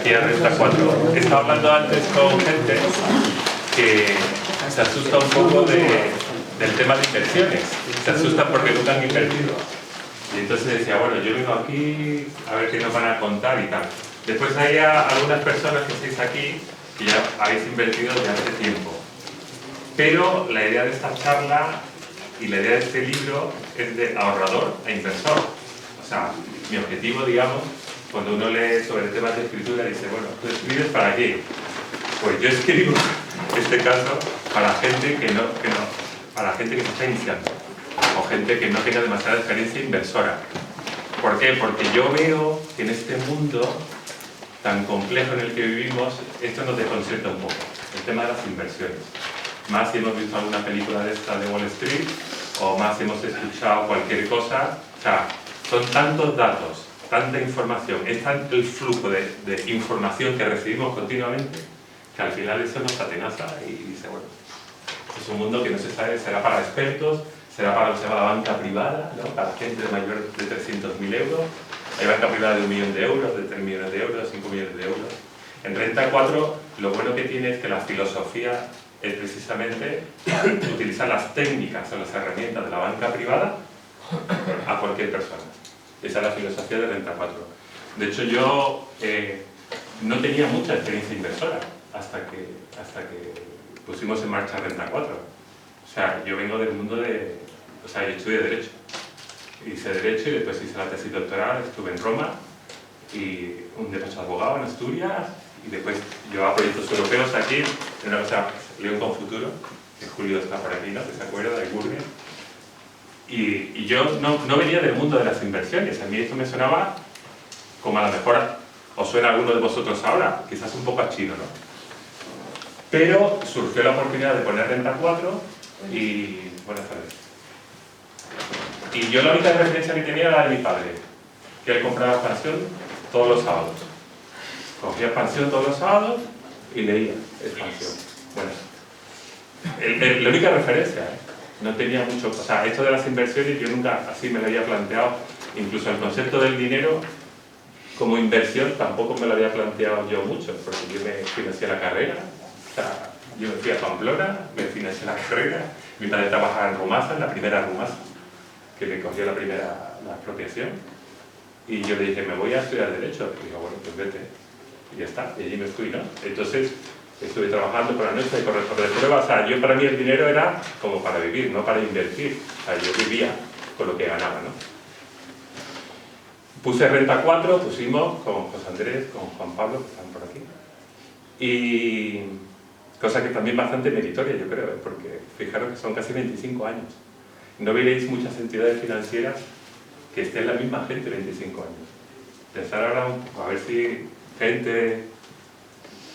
aquí a Renta 4. He estado hablando antes con gente que se asusta un poco del tema de inversiones. Se asustan porque nunca han invertido. Y entonces decía, bueno, yo vengo aquí a ver qué nos van a contar y tal. Después hay algunas personas que estáis aquí que ya habéis invertido desde hace tiempo. Pero la idea de esta charla y la idea de este libro es de ahorrador a inversor. O sea, mi objetivo, digamos, cuando uno lee sobre temas de escritura, dice, bueno, ¿tú escribes para qué? Pues yo escribo, en este caso, para gente para gente que se está iniciando, o gente que no tenga demasiada experiencia inversora. ¿Por qué? Porque yo veo que en este mundo tan complejo en el que vivimos, esto nos desconcierta un poco, el tema de las inversiones. Más si hemos visto alguna película de esta de Wall Street, o más si hemos escuchado cualquier cosa. O sea, son tantos datos, tanta información, es tanto el flujo de información que recibimos continuamente, que al final eso nos atenaza y dice, bueno, es un mundo que no se sabe, será para expertos, será para lo que se llama la banca privada, ¿no? Para gente de mayor de 300.000 euros, hay banca privada de 1 millón de euros, de 3 millones de euros, 5 millones de euros. En Renta 4 lo bueno que tiene es que la filosofía es precisamente utilizar las técnicas o las herramientas de la banca privada a cualquier persona. Esa es la filosofía de Renta 4. De hecho, yo no tenía mucha experiencia inversora hasta que pusimos en marcha Renta 4. O sea, yo vengo del mundo de... O sea, yo estudié Derecho. Hice Derecho y después hice la tesis doctoral, estuve en Roma y un despacho de abogado en Asturias y después llevaba proyectos europeos aquí, en una cosa, León con Futuro, que Julio está por aquí, ¿no? Que se acuerda de Gurgen. Y yo no venía del mundo de las inversiones, a mí esto me sonaba como a lo mejor os suena a alguno de vosotros ahora, quizás un poco a chino, ¿no? Pero surgió la oportunidad de poner Renta 4 y... Buenas tardes. Y yo la única referencia que tenía era de mi padre, que él compraba expansión todos los sábados. Cogía expansión todos los sábados y leía expansión. Bueno, la única referencia, ¿eh? No tenía mucho... O sea, esto de las inversiones yo nunca así me lo había planteado. Incluso el concepto del dinero como inversión tampoco me lo había planteado yo mucho, porque yo me financié la carrera. O sea, yo me fui a Pamplona, me financié la carrera. Mi padre trabajaba en Rumasa, en la primera Rumasa, que le cogió la expropiación. Y yo le dije, me voy a estudiar Derecho. Y digo, bueno, pues vete. Y ya está, y allí me fui, ¿no? Entonces, estuve trabajando por la noche y corrector de pruebas. O sea, yo para mí el dinero era como para vivir, no para invertir. O sea, yo vivía con lo que ganaba, ¿no? Puse Renta 4, pusimos con José Andrés, con Juan Pablo, que están por aquí. Y cosa que también bastante meritoria, yo creo, porque fijaros que son casi 25 años. No veréis muchas entidades financieras que estén la misma gente 25 años. Pensar ahora un poco, a ver si gente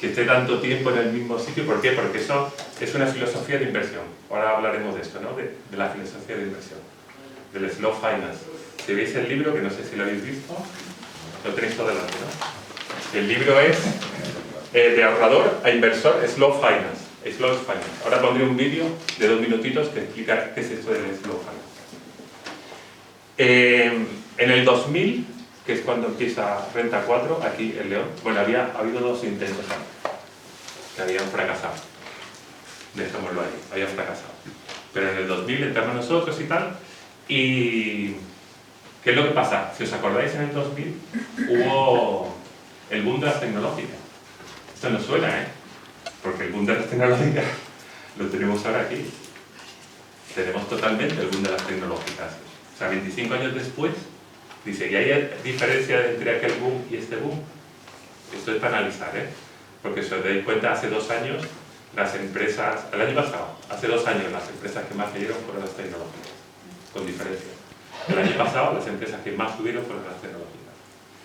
que esté tanto tiempo en el mismo sitio. ¿Por qué? Porque eso es una filosofía de inversión. Ahora hablaremos de esto, ¿no? De la filosofía de inversión, del slow finance. Si veis el libro, que no sé si lo habéis visto, lo tenéis todo delante, ¿no? El libro es de ahorrador a inversor, slow finance. Slow finance. Ahora pondré un vídeo de 2 minutitos que explica qué es esto del slow finance. En el 2000, que es cuando empieza Renta 4, aquí en León, bueno, había habido 2 intentos que habían fracasado. Dejémoslo ahí, habían fracasado. Pero en el 2000 entramos nosotros y tal, y ¿qué es lo que pasa? Si os acordáis, en el 2000 hubo el boom de las tecnológicas. Esto no suena, ¿eh? Porque el boom de las tecnológicas lo tenemos ahora aquí. Tenemos totalmente el boom de las tecnológicas. O sea, 25 años después, dice, ¿y hay diferencia entre aquel boom y este boom? Esto es para analizar, ¿eh? Porque si os dais cuenta, hace 2 años, las empresas, el año pasado, hace 2 años, las empresas que más cayeron fueron las tecnológicas, con diferencia. El año pasado, las empresas que más subieron fueron las tecnológicas.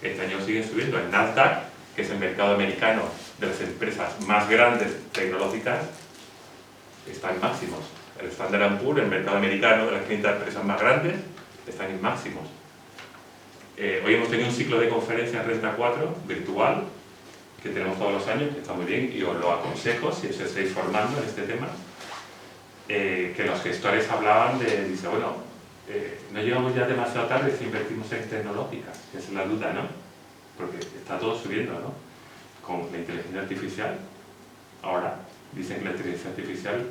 Este año siguen subiendo. El Nasdaq, que es el mercado americano de las empresas más grandes tecnológicas, está en máximos. El Standard & Poor's, el mercado americano de las 500 empresas más grandes, están en máximos. Hoy hemos tenido un ciclo de conferencias en Renta 4 virtual, que tenemos todos los años, que está muy bien, y os lo aconsejo si os estáis formando en este tema, que los gestores hablaban de, dice, bueno, no llegamos ya demasiado tarde si invertimos en tecnológicas, que es la duda, ¿no? Porque está todo subiendo, ¿no? con la inteligencia artificial, ahora dicen que la inteligencia artificial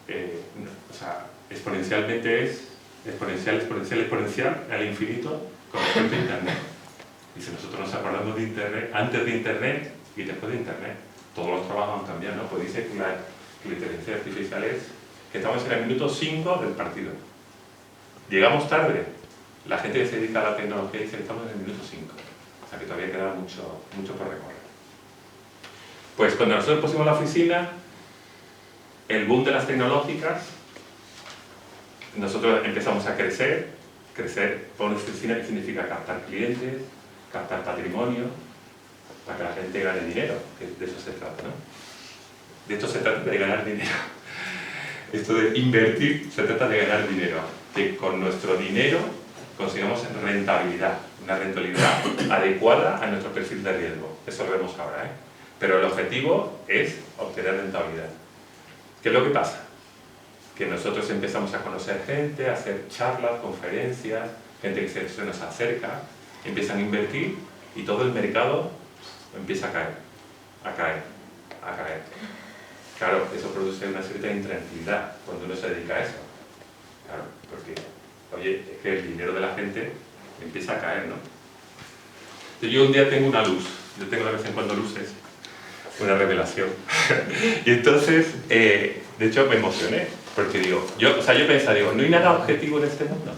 o sea, exponencialmente es exponencial al infinito con respecto a Internet. Y si nosotros nos acordamos de Internet, antes de Internet y después de Internet, todos los trabajos han cambiado, ¿no? Pues dice que la inteligencia artificial es que estamos en el minuto 5 del partido. Llegamos tarde. La gente que se dedica a la tecnología dice que estamos en el minuto 5. O sea que todavía queda mucho por recorrer. Pues cuando nosotros pusimos la oficina, el boom de las tecnológicas, nosotros empezamos a crecer por una oficina que significa captar clientes, captar patrimonio, para que la gente gane dinero, que de eso se trata, ¿no? De esto se trata, de ganar dinero. Esto de invertir se trata de ganar dinero, que con nuestro dinero consigamos rentabilidad, una rentabilidad adecuada a nuestro perfil de riesgo. Eso lo vemos ahora, ¿eh? Pero el objetivo es obtener rentabilidad. ¿Qué es lo que pasa? Que nosotros empezamos a conocer gente, a hacer charlas, conferencias, gente que se nos acerca, empiezan a invertir y todo el mercado empieza a caer. Claro, eso produce una cierta intranquilidad cuando uno se dedica a eso. Claro, porque, oye, es que el dinero de la gente empieza a caer, ¿no? Entonces, yo un día tengo una luz, yo tengo de vez en cuando luces, una revelación. Y entonces, de hecho, me emocioné, porque digo, yo pensaba, no hay nada objetivo en este mundo.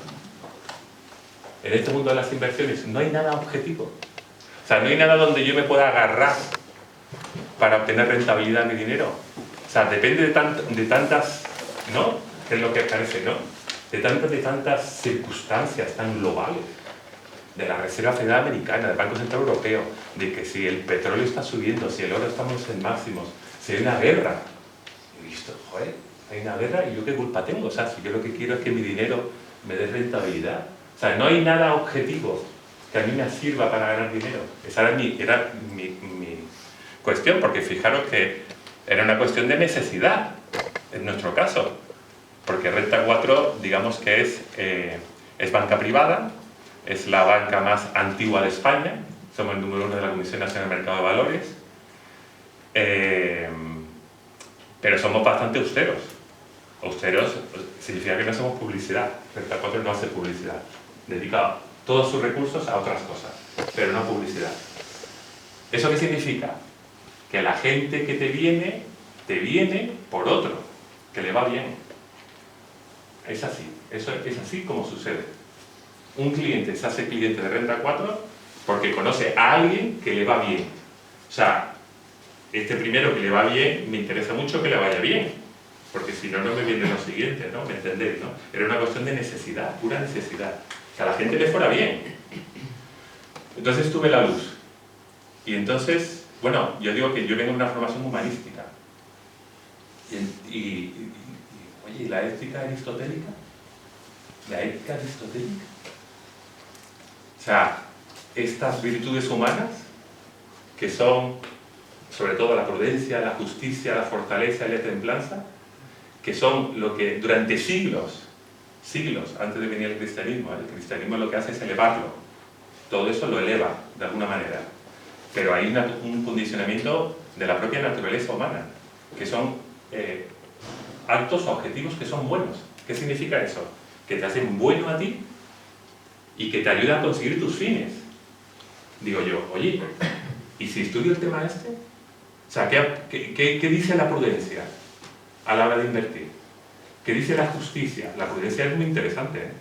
En este mundo de las inversiones no hay nada objetivo. O sea, no hay nada donde yo me pueda agarrar para obtener rentabilidad en mi dinero. O sea, depende de tantas, ¿no? Que es lo que parece, ¿no? De tantas circunstancias tan globales. De la Reserva Federal Americana, del Banco Central Europeo, de que si el petróleo está subiendo, si el oro estamos en máximos, si hay una guerra. Y he visto, joder, hay una guerra y yo qué culpa tengo. O sea, si yo lo que quiero es que mi dinero me dé rentabilidad. O sea, no hay nada objetivo que a mí me sirva para ganar dinero. Esa era mi cuestión, porque fijaros que era una cuestión de necesidad, en nuestro caso. Porque Renta 4, digamos que es banca privada, es la banca más antigua de España, somos el número 1 de la Comisión Nacional del Mercado de Valores, pero somos bastante austeros. Austeros significa que no hacemos publicidad. Renta 4 no hace publicidad, dedica todos sus recursos a otras cosas, pero no publicidad. ¿Eso qué significa? Que la gente que te viene por otro, que le va bien. Es así, eso es así como sucede. Un cliente se hace cliente de Renta 4 porque conoce a alguien que le va bien. O sea, este primero que le va bien, me interesa mucho que le vaya bien, porque si no, no me viene lo siguiente, ¿no? ¿Me entendéis, no? Era una cuestión de necesidad, pura necesidad. Que a la gente le fuera bien. Entonces tuve la luz. Y entonces, bueno, yo digo que yo vengo de una formación humanística. Oye, ¿y la ética aristotélica? ¿La ética aristotélica? O sea, estas virtudes humanas, que son sobre todo la prudencia, la justicia, la fortaleza y la templanza, que son lo que durante siglos antes de venir el cristianismo lo que hace es elevarlo. Todo eso lo eleva de alguna manera. Pero hay un condicionamiento de la propia naturaleza humana, que son actos objetivos que son buenos. ¿Qué significa eso? Que te hacen bueno a ti y que te ayudan a conseguir tus fines. Digo yo, oye, ¿y si estudio el tema este? O sea, ¿qué dice la prudencia a la hora de invertir? ¿Qué dice la justicia? La prudencia es muy interesante, ¿eh?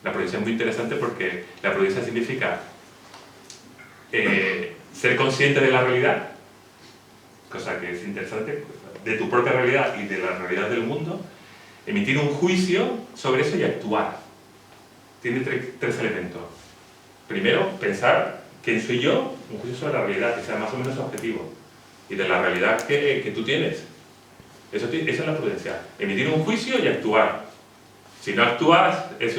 La prudencia es muy interesante porque la prudencia significa ser consciente de la realidad, cosa que es interesante, de tu propia realidad y de la realidad del mundo, emitir un juicio sobre eso y actuar. Tiene tres elementos. Primero, pensar quién soy yo, un juicio sobre la realidad, que sea más o menos objetivo, y de la realidad que tú tienes. Esa es la prudencia. Emitir un juicio y actuar. Si no actúas, es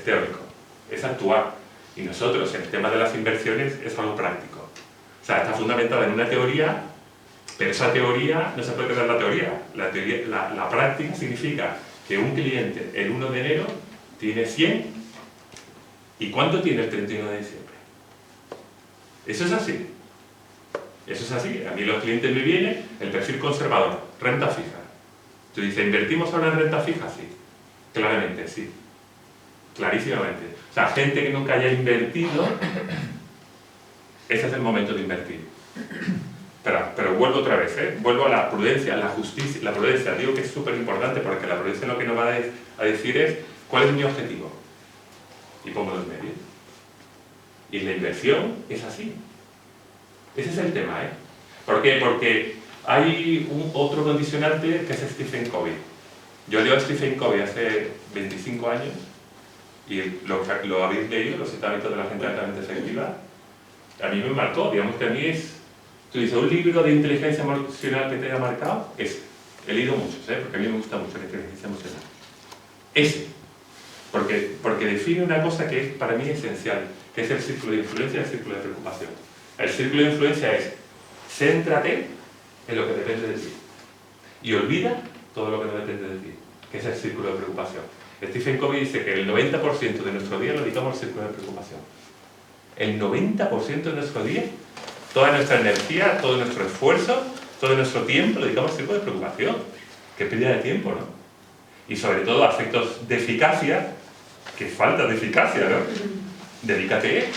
teórico. Es actuar. Y nosotros, en el tema de las inversiones, es algo práctico. O sea, está fundamentada en una teoría, pero esa teoría no se puede quedar en la teoría. La práctica significa que un cliente, el 1 de enero, tiene 100. ¿Y cuánto tiene el 31 de diciembre? Eso es así. Eso es así. A mí los clientes me vienen, el perfil conservador, renta fija. Tú dices, ¿invertimos ahora en renta fija? Sí. Claramente, sí. Clarísimamente. O sea, gente que nunca haya invertido, ese es el momento de invertir. Pero vuelvo otra vez, vuelvo a la prudencia, la justicia. La prudencia, digo que es súper importante porque la prudencia lo que nos va a decir es cuál es mi objetivo. Y pongo los medios. Y la inversión es así. Ese es el tema, ¿Por qué? Porque hay otro condicionante que es Stephen Covey. Yo leo a Stephen Covey hace 25 años y lo habéis leído, Los 7 hábitos de la gente altamente efectiva. A mí me marcó, digamos que a mí es... Tú dices, un libro de inteligencia emocional que te haya marcado, ese. He leído muchos, porque a mí me gusta mucho la inteligencia emocional. Ese. Porque define una cosa que es para mí esencial, que es el círculo de influencia y el círculo de preocupación. El círculo de influencia es, céntrate en lo que depende de ti y olvida todo lo que no depende de ti, que es el círculo de preocupación. Stephen Covey dice que el 90% de nuestro día lo dedicamos al círculo de preocupación. El 90% de nuestro día, toda nuestra energía, todo nuestro esfuerzo, todo nuestro tiempo lo dedicamos al círculo de preocupación. Qué pérdida de tiempo, ¿no? Y sobre todo a efectos de eficacia, que falta de eficacia, ¿no? Dedícate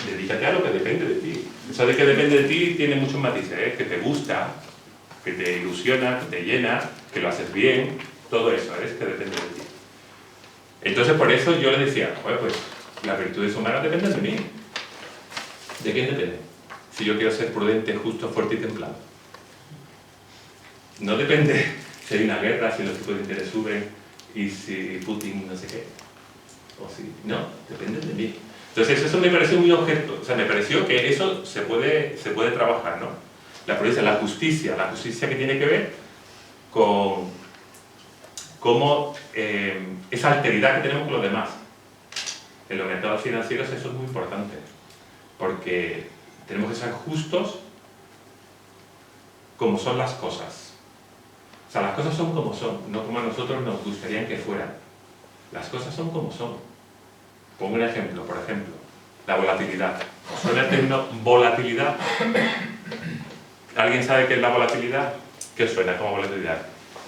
a lo que depende de ti. Eso de que depende de ti tiene muchos matices, que te gusta, que te ilusiona, que te llena, que lo haces bien, todo eso, es que depende de ti. Entonces por eso yo le decía, bueno, pues las virtudes humanas dependen de mí. ¿De quién depende? Si yo quiero ser prudente, justo, fuerte y templado. No depende si hay una guerra, si los tipos de interés suben y si Putin no sé qué. O si, no, depende de mí. Entonces eso me pareció muy objeto, o sea, me pareció que eso se puede trabajar, ¿no? La prudencia, la justicia que tiene que ver con cómo esa alteridad que tenemos con los demás. En los mercados financieros eso es muy importante, porque tenemos que ser justos como son las cosas. O sea, las cosas son como son, no como a nosotros nos gustaría que fueran. Las cosas son como son. Pongo un ejemplo, por ejemplo, la volatilidad. ¿Os suena el término volatilidad? ¿Alguien sabe qué es la volatilidad? ¿Qué os suena como volatilidad?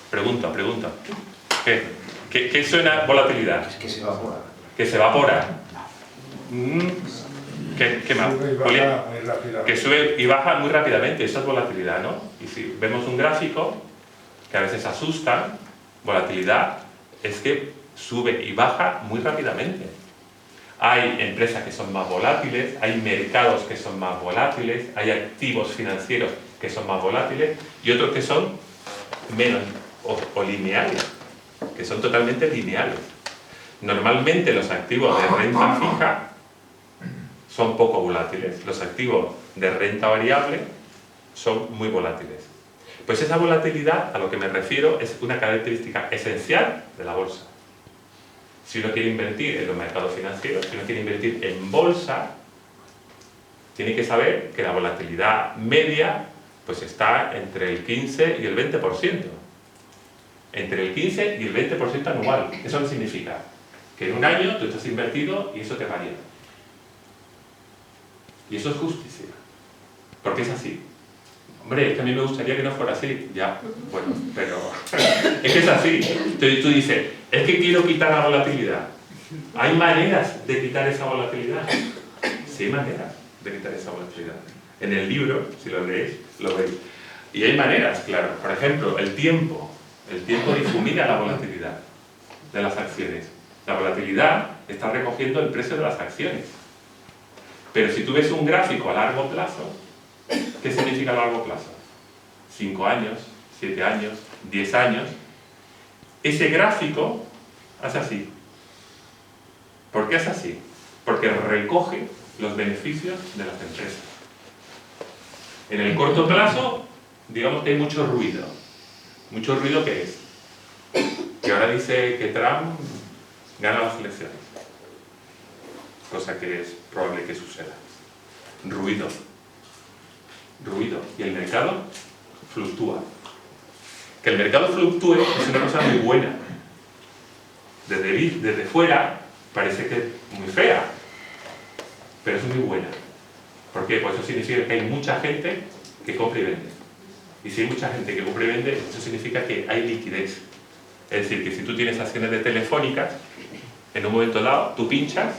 Pregunta. ¿Qué suena volatilidad? Es que se evapora. ¿Que se evapora? ¿Qué más? Sube y baja muy rápidamente. Que sube y baja muy rápidamente, eso es volatilidad, ¿no? Y si vemos un gráfico que a veces asusta, volatilidad es que sube y baja muy rápidamente. Hay empresas que son más volátiles, hay mercados que son más volátiles, hay activos financieros que son más volátiles y otros que son menos o lineales, que son totalmente lineales. Normalmente los activos de renta fija son poco volátiles, los activos de renta variable son muy volátiles. Pues esa volatilidad, a lo que me refiero, es una característica esencial de la bolsa. Si uno quiere invertir en los mercados financieros, si uno quiere invertir en bolsa, tiene que saber que la volatilidad media pues está entre el 15 y el 20%. Entre el 15 y el 20% anual. ¿Eso qué significa? Que en un año tú estás invertido y eso te varía. Y eso es justicia. Porque es así. Hombre, es que a mí me gustaría que no fuera así. Ya, bueno, pero es que es así. Entonces tú dices, es que quiero quitar la volatilidad. ¿Hay maneras de quitar esa volatilidad? Sí, hay maneras de quitar esa volatilidad. En el libro, si lo leéis, lo veis. Y hay maneras, claro. Por ejemplo, el tiempo. El tiempo difumina la volatilidad de las acciones. La volatilidad está recogiendo el precio de las acciones. Pero si tú ves un gráfico a largo plazo, ¿qué significa a largo plazo? 5 años, 7 años, 10 años. Ese gráfico hace así. ¿Por qué es así? Porque recoge los beneficios de las empresas. En el corto plazo, digamos que hay mucho ruido. ¿Mucho ruido qué es? Que ahora dice que Trump gana las elecciones. Cosa que es probable que suceda. Ruido. Y el mercado fluctúa. Que el mercado fluctúe es una cosa muy buena. Desde fuera parece que es muy fea, pero es muy buena. ¿Por qué? Pues eso significa que hay mucha gente que compra y vende. Y si hay mucha gente que compra y vende, eso significa que hay liquidez. Es decir, que si tú tienes acciones de Telefónica, en un momento dado tú pinchas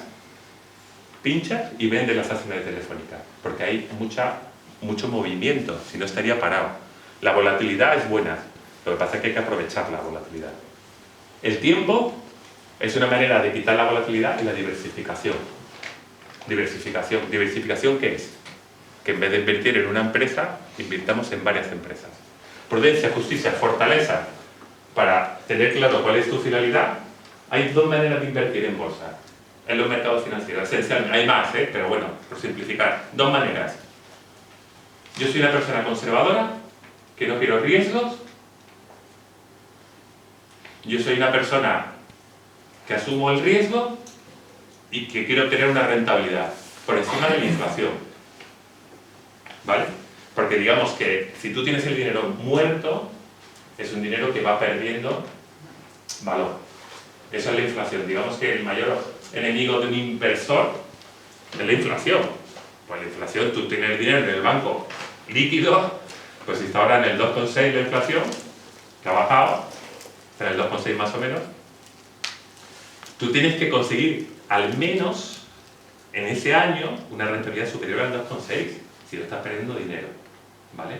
y vendes las acciones de Telefónica, porque hay mucho movimiento, si no estaría parado. La volatilidad es buena, lo que pasa es que hay que aprovechar la volatilidad. El tiempo es una manera de quitar la volatilidad y la diversificación. ¿Diversificación qué es? Que en vez de invertir en una empresa, invirtamos en varias empresas. Prudencia, justicia, fortaleza. Para tener claro cuál es tu finalidad, hay dos maneras de invertir en bolsa, en los mercados financieros. Esencialmente, hay más, pero bueno, por simplificar, dos maneras. Yo soy una persona conservadora, que no quiero riesgos. Yo soy una persona que asumo el riesgo y que quiero tener una rentabilidad por encima de la inflación. ¿Vale? Porque digamos que si tú tienes el dinero muerto, es un dinero que va perdiendo valor. Eso es la inflación. Digamos que el mayor enemigo de un inversor es la inflación. Pues la inflación, tú tienes el dinero en el banco líquido, pues si está ahora en el 2,6 la inflación, que ha bajado, está en el 2,6 más o menos, tú tienes que conseguir al menos en ese año una rentabilidad superior al 2,6 si no estás perdiendo dinero. ¿Vale?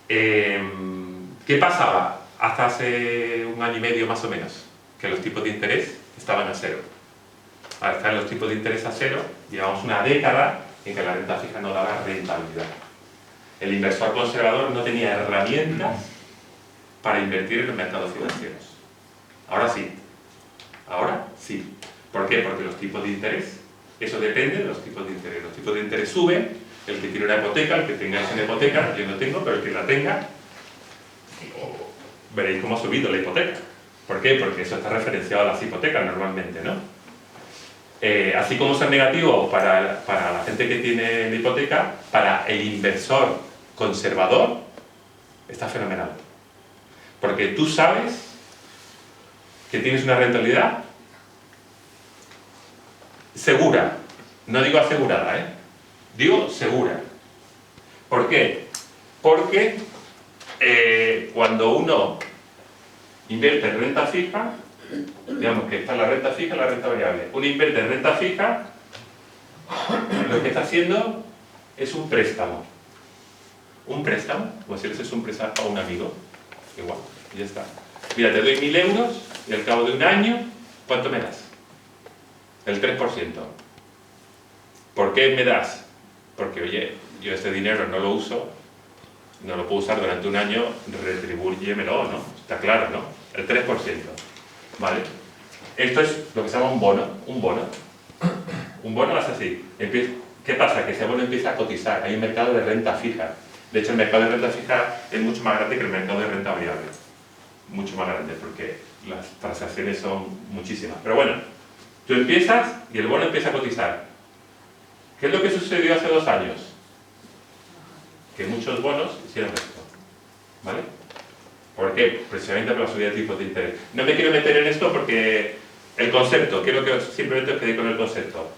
¿Qué pasaba hasta hace un año y medio más o menos? Que los tipos de interés estaban a cero. Ahora están los tipos de interés a cero, llevamos una década en que la renta fija no daba rentabilidad. El inversor conservador no tenía herramientas para invertir en los mercados financieros. Ahora sí. Ahora sí. ¿Por qué? Porque los tipos de interés, eso depende de los tipos de interés. Los tipos de interés suben, el que tiene una hipoteca, el que tenga esa hipoteca, yo no tengo, pero el que la tenga, veréis cómo ha subido la hipoteca. ¿Por qué? Porque eso está referenciado a las hipotecas normalmente, ¿no? Así como son negativos para la gente que tiene la hipoteca, para el inversor conservador está fenomenal. Porque tú sabes que tienes una rentabilidad segura. No digo asegurada, digo segura. ¿Por qué? Porque cuando uno invierte en renta fija, digamos que está la renta fija y la renta variable. Uno invierte en renta fija, lo que está haciendo es un préstamo. Un préstamo, como si le haces un préstamo a un amigo. Igual, y ya está. Mira, te doy 1.000 euros y al cabo de un año, ¿cuánto me das? El 3%. ¿Por qué me das? Porque, oye, yo este dinero no lo uso, no lo puedo usar durante un año, retribúyemelo, ¿no? Está claro, ¿no? El 3%. ¿Vale? Esto es lo que se llama un bono. Un bono. Un bono es así. ¿Qué pasa? Que ese bono empieza a cotizar. Hay un mercado de renta fija. De hecho, el mercado de renta fija es mucho más grande que el mercado de renta variable. Mucho más grande, porque las transacciones son muchísimas. Pero bueno, tú empiezas y el bono empieza a cotizar. ¿Qué es lo que sucedió hace 2 años? Que muchos bonos hicieron esto. ¿Vale? ¿Por qué? Precisamente por la subida de tipos de interés. No me quiero meter en esto porque el concepto, quiero que simplemente os quedéis con el concepto.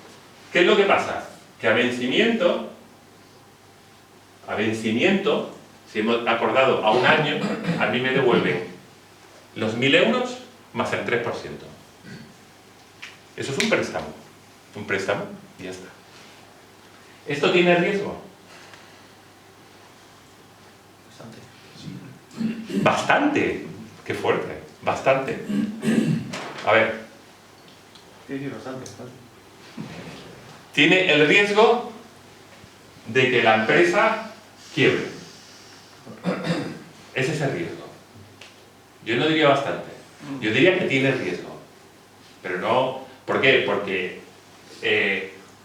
¿Qué es lo que pasa? Que a vencimiento, si hemos acordado a un año, a mí me devuelven los 1.000 euros más el 3%. Eso es un préstamo. Un préstamo y ya está. ¿Esto tiene riesgo? Bastante. Qué fuerte. Bastante. A ver. Sí, bastante. Tiene el riesgo de que la empresa quiebre. Ese es el riesgo. Yo no diría bastante. Yo diría que tiene riesgo. Pero no... ¿Por qué? Porque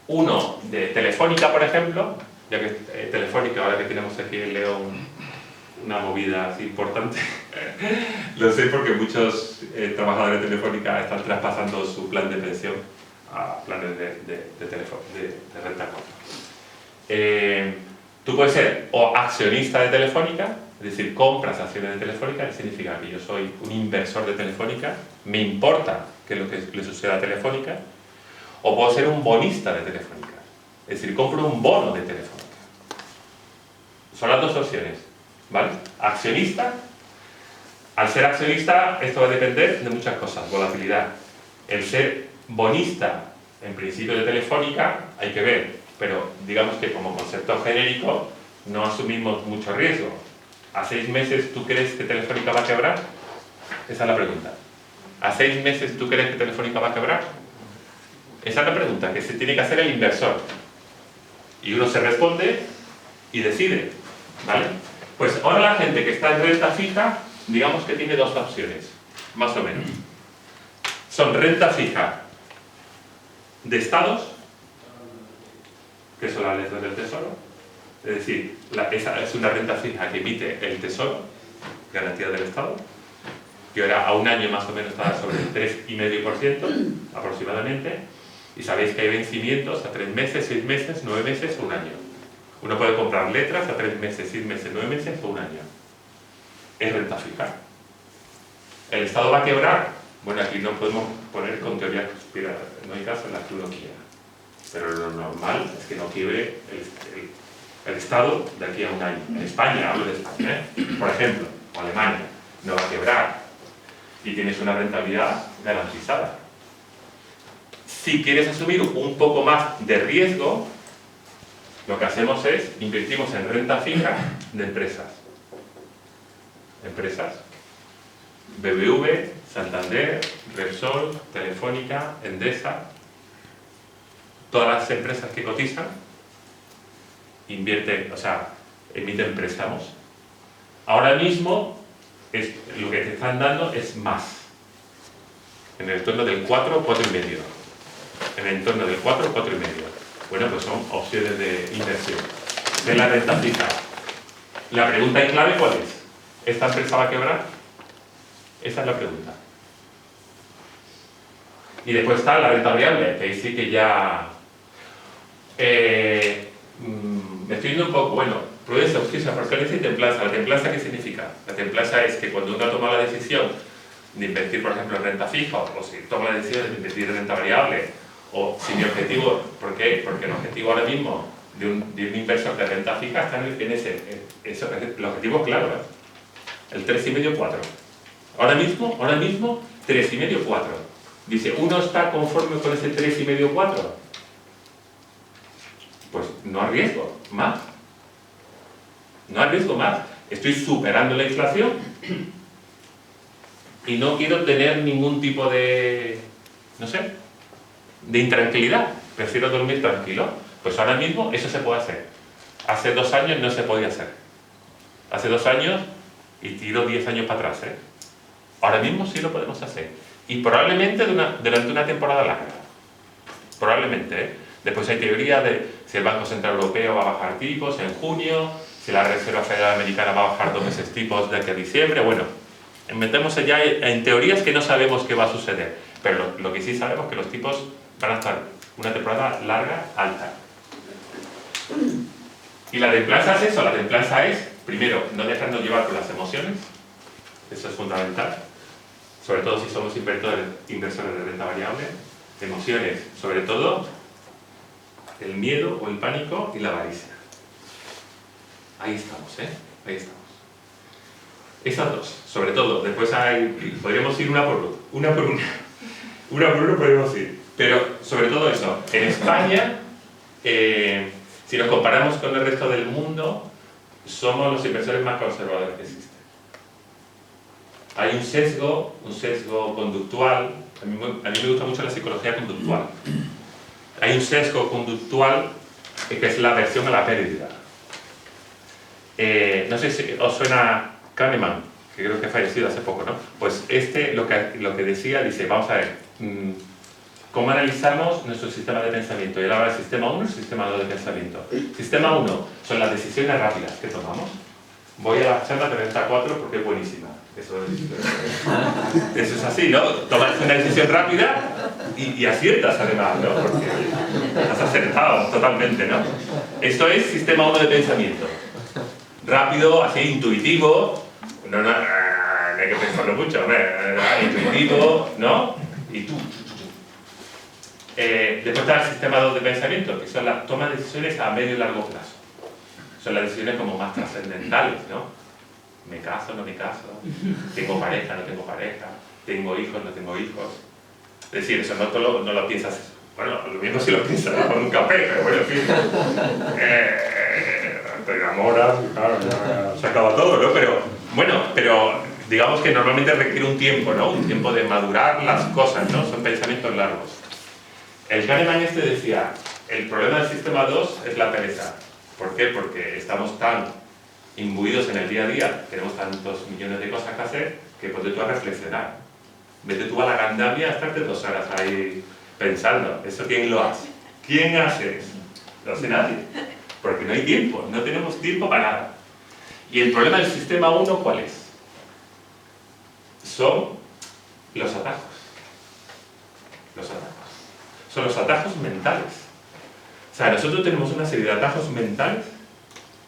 uno de Telefónica, por ejemplo, ya que Telefónica, ahora que tenemos aquí en León una movida así importante, lo sé porque muchos trabajadores de Telefónica están traspasando su plan de pensión a planes de renta corta. Tú puedes ser o accionista de Telefónica, es decir, compras acciones de Telefónica, que significa que yo soy un inversor de Telefónica, me importa qué es lo que le suceda a Telefónica, o puedo ser un bonista de Telefónica, es decir, compro un bono de Telefónica. Son las dos opciones, ¿vale? Accionista. Al ser accionista, esto va a depender de muchas cosas. Volatilidad. El ser bonista, en principio de Telefónica, hay que ver. Pero digamos que como concepto genérico, no asumimos mucho riesgo. ¿A 6 meses tú crees que Telefónica va a quebrar? Esa es la pregunta. ¿A 6 meses tú crees que Telefónica va a quebrar? Esa es la pregunta que se tiene que hacer el inversor. Y uno se responde y decide, ¿vale? Pues ahora la gente que está en renta fija, digamos que tiene dos opciones, más o menos. Son renta fija de estados, que son las letras del tesoro, es decir, esa es una renta fija que emite el tesoro, garantía del estado, que ahora a un año más o menos está sobre el 3,5% aproximadamente, y sabéis que hay vencimientos a 3 meses, 6 meses, 9 meses o un año. Uno puede comprar letras a 3 meses, 6 meses, 9 meses o un año. Es renta fija. ¿El Estado va a quebrar? Bueno, aquí no podemos poner con teoría conspirativa, no hay caso en la que uno quiera. Pero lo normal es que no quiebre el Estado de aquí a un año. En España, hablo de España, ¿eh? Por ejemplo, o Alemania, no va a quebrar. Y tienes una rentabilidad garantizada. Si quieres asumir un poco más de riesgo, lo que hacemos es, invertimos en renta fija de empresas. Empresas. BBV, Santander, Repsol, Telefónica, Endesa, todas las empresas que cotizan, invierten, o sea, emiten préstamos. Ahora mismo, lo que te están dando es más. En el entorno del 4, 4,5. En el entorno del 4, 4,5. Bueno, pues son opciones de inversión. De la renta fija. La pregunta en clave, ¿cuál es? ¿Esta empresa va a quebrar? Esa es la pregunta. Y después está la renta variable, que ahí sí que ya... me estoy yendo un poco, bueno, prudencia, justicia, fortaleza y templanza. ¿La templanza qué significa? La templanza es que cuando uno toma la decisión de invertir, por ejemplo, en renta fija, o si toma la decisión de invertir en renta variable, o si mi objetivo, ¿por qué? Porque el objetivo ahora mismo de un inversor de renta fija está en ese, el objetivo es claro, ¿eh? El 3,5, 4. Ahora mismo, 3,5, 4. Dice, ¿uno está conforme con ese 3,5, 4? Pues no arriesgo más. No arriesgo más. Estoy superando la inflación y no quiero tener ningún tipo de, no sé, de intranquilidad. Prefiero dormir tranquilo. Pues ahora mismo eso se puede hacer. Hace 2 años no se podía hacer. Hace 2 años, y tiro 10 años para atrás, ¿eh? Ahora mismo sí lo podemos hacer. Y probablemente durante una temporada larga. Probablemente, ¿eh? Después hay teoría de si el Banco Central Europeo va a bajar tipos en junio, si la Reserva Federal Americana va a bajar 2 meses tipos de aquí a diciembre. Bueno, metemos ya en teorías que no sabemos qué va a suceder. Pero lo que sí sabemos es que los tipos van a estar una temporada larga, alta. Y la templanza es eso. La templanza es, primero, no dejarnos llevar por las emociones. Eso es fundamental. Sobre todo si somos inversores de renta variable. Emociones, sobre todo, el miedo o el pánico y la avaricia. Ahí estamos, ¿eh? Ahí estamos. Esas dos, sobre todo. Después podríamos ir una por una. Una por una podríamos ir. Pero, sobre todo eso. En España, si nos comparamos con el resto del mundo, somos los inversores más conservadores que existen. Hay un sesgo conductual. A mí me gusta mucho la psicología conductual. Hay un sesgo conductual que es la aversión a la pérdida. No sé si os suena Kahneman, que creo que ha fallecido hace poco, ¿no? Pues lo que decía, dice, vamos a ver, ¿cómo analizamos nuestro sistema de pensamiento? Y él habla del sistema 1 y el sistema 2 de pensamiento. Sistema 1 son las decisiones rápidas que tomamos. Voy a la charla 34 porque es buenísima. Eso es así, ¿no? Tomas una decisión rápida y aciertas además, ¿no? Porque has acertado totalmente, ¿no? Esto es sistema 1 de pensamiento. Rápido, así, intuitivo. No hay que pensarlo mucho, intuitivo, ¿no? Y tú. Después está el sistema 2 de pensamiento, que son las tomas de decisiones a medio y largo plazo. son las decisiones como más trascendentales, ¿no? ¿Me caso, no me caso? ¿Tengo pareja, no tengo pareja? ¿Tengo hijos, no tengo hijos? Es decir, eso no lo piensas, bueno, lo mismo si lo piensas, ¿no? Con un café, pero bueno, en fin. Te enamoras y claro, ya se acaba todo, ¿no? Pero, bueno, digamos que normalmente requiere un tiempo, ¿no? Un tiempo de madurar las cosas, ¿no? Son pensamientos largos. El Kahneman este decía, el problema del sistema 2 es la pereza. ¿Por qué? Porque estamos tan imbuidos en el día a día, tenemos tantos millones de cosas que hacer, que ponte tú a reflexionar. Vete tú a la Gandamia a estarte 2 horas ahí pensando. ¿Eso quién lo hace? ¿Quién hace eso? No hace nadie. Porque no hay tiempo, no tenemos tiempo para nada. ¿Y el problema del sistema 1 cuál es? Son los atajos. Los atajos. Son los atajos mentales. O sea, nosotros tenemos una serie de atajos mentales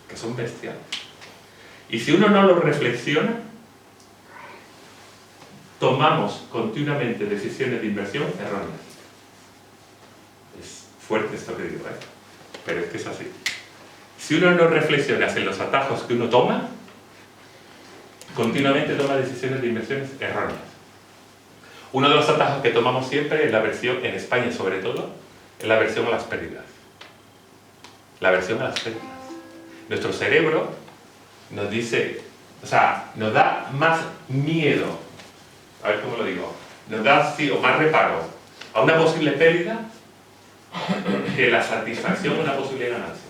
que son bestiales. Y si uno no los reflexiona, tomamos continuamente decisiones de inversión erróneas. Es fuerte esto que digo, pero es que es así. Si uno no reflexiona en los atajos que uno toma, continuamente toma decisiones de inversiones erróneas. Uno de los atajos que tomamos siempre es la aversión, en España sobre todo, es la aversión a las pérdidas. La aversión a las pérdidas. Nuestro cerebro nos dice, o sea, nos da más miedo, a ver cómo lo digo, nos da sí, o más reparo a una posible pérdida que la satisfacción de una posible ganancia.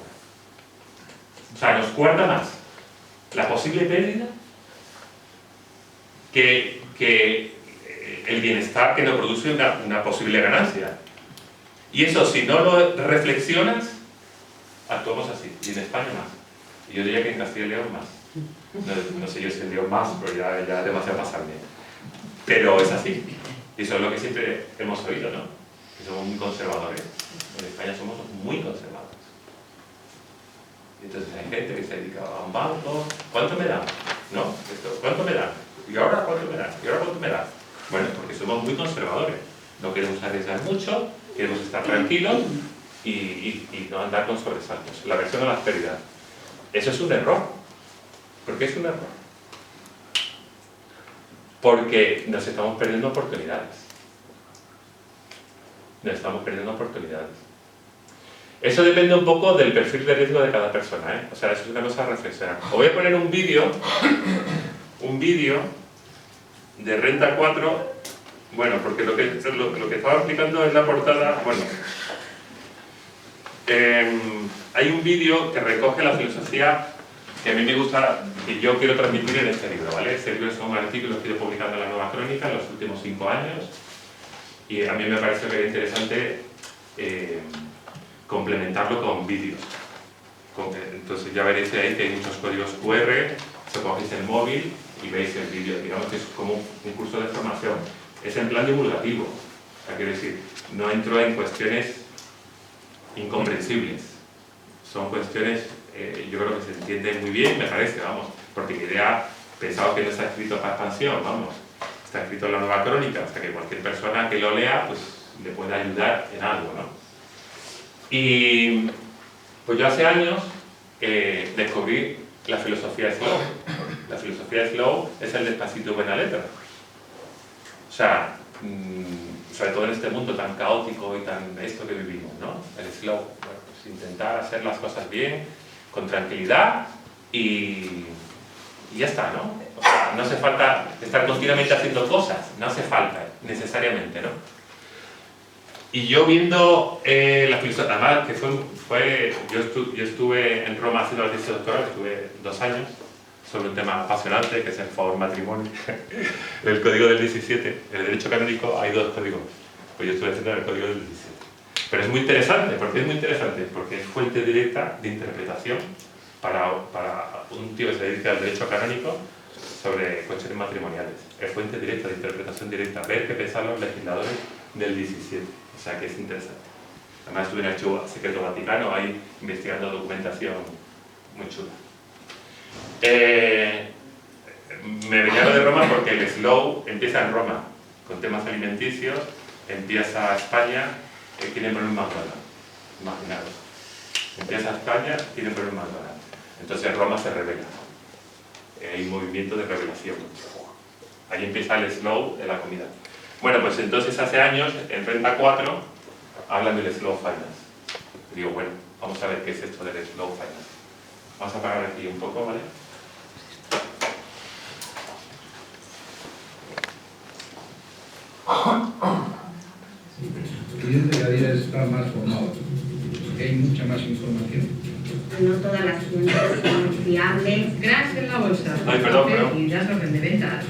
O sea, nos guarda más la posible pérdida que el bienestar que nos produce una posible ganancia. Y eso, si no lo reflexionas, actuamos así. Y en España más. Y yo diría que en Castilla y León más. No sé yo si en León más, pero ya demasiado pasarme. Pero es así. Y eso es lo que siempre hemos oído, ¿no? Que somos muy conservadores. En España somos muy conservadores. Entonces hay gente que se dedica a un banco. ¿Cuánto me da? ¿No? ¿Cuánto me da? ¿Y ahora cuánto me da? ¿Y ahora cuánto me da? Bueno, porque somos muy conservadores. No queremos arriesgar mucho, queremos estar tranquilos y no andar con sobresaltos. La aversión a las pérdidas. Eso es un error. ¿Por qué es un error? Porque nos estamos perdiendo oportunidades. Nos estamos perdiendo oportunidades. Eso depende un poco del perfil de riesgo de cada persona, ¿eh? O sea, eso es una cosa a reflexionar. Os voy a poner un vídeo de Renta 4, bueno, porque lo que estaba explicando en la portada, bueno, hay un vídeo que recoge la filosofía que a mí me gusta, que yo quiero transmitir en este libro, ¿vale? Este libro son artículos que he ido publicando en la Nueva Crónica en los últimos 5 años y a mí me parece que es interesante complementarlo con vídeos. Entonces ya veréis ahí que hay muchos códigos QR, si cogéis el móvil y veis el vídeo, digamos que es como un curso de formación. Es en plan divulgativo, o sea, quiero decir, no entro en cuestiones incomprensibles. Son cuestiones, yo creo que se entienden muy bien, me parece, vamos, porque mi idea, pensaba que no está escrito para expansión, vamos, está escrito en la Nueva Crónica, o sea que cualquier persona que lo lea, pues le puede ayudar en algo, ¿no? Y pues yo hace años descubrí la filosofía Slow. La filosofía Slow es el despacito y buena letra. O sea, sobre todo en este mundo tan caótico y tan esto que vivimos, ¿no? El Slow, bueno, pues intentar hacer las cosas bien, con tranquilidad y ya está, ¿no? O sea, no hace falta estar continuamente haciendo cosas, no hace falta necesariamente, ¿no? Y yo viendo la filosofía, además que yo estuve en Roma haciendo la tesis doctoral, estuve 2 años, sobre un tema apasionante que es el favor matrimonio, el código del 17, en el derecho canónico hay 2 códigos, pues yo estuve haciendo el código del 17. Pero es muy interesante, ¿por qué es muy interesante? Porque es fuente directa de interpretación para un tío que se dedica al derecho canónico sobre cuestiones matrimoniales. Es fuente directa de interpretación directa, ver qué pensaban los legisladores del 17. O sea que es interesante. Además estuve en el Archivo Secreto Vaticano ahí investigando documentación muy chula. Me venía lo de Roma porque el Slow empieza en Roma con temas alimenticios, empieza a España, quieren poner un McDonald's. Imaginaros. Empieza a España, quieren poner un McDonald's. Entonces Roma se revela. Hay un movimiento de revelación. Ahí empieza el slow de la comida. Bueno, pues entonces hace años, en Renta 4, hablan del slow finance. Digo, bueno, vamos a ver qué es esto del slow finance. Vamos a apagar aquí un poco, ¿vale? El cliente cada día está más formado, porque hay mucha más información. No todas las fuentes son fiables. Cracks en la bolsa. Ay, perdón. Y das orden de ventas.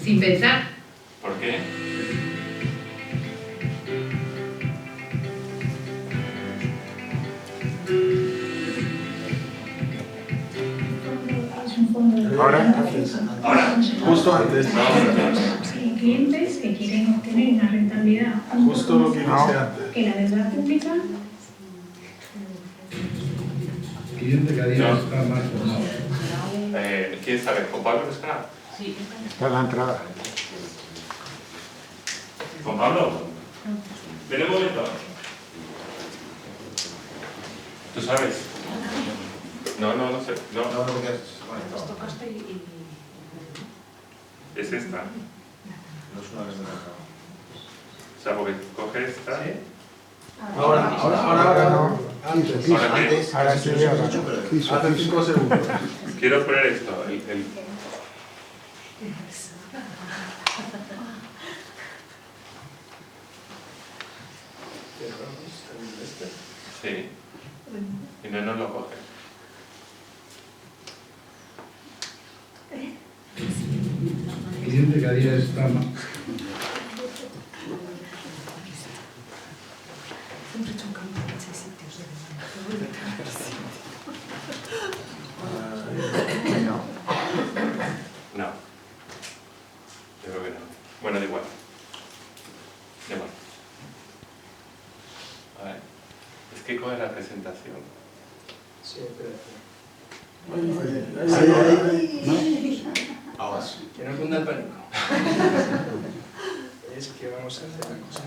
Sin pensar. ¿Por qué? Ahora. Justo antes. Sí, clientes que quieren obtener una rentabilidad Justo lo que dice antes. que la deuda pública. El cliente cada día está más formado. ¿Quién sabe? ¿Juan Pablo está? Está en la entrada. ¿Juan Pablo? Ven un momento. ¿Tú sabes? No sé. No. Es esta. O sea, porque coge esta. Ahora no. Antes. ¿Ahora qué? Ahora sí, Hace 5 segundos. Quiero poner esto. Sí. Y no nos lo coge. El cliente cada día está más... No. Yo creo que no. Bueno, da igual. Da igual. A ver. Es que coge la presentación. Sí, espérate. Ahora sí. Que no cunda el pánico. Es que vamos a hacer una cosa.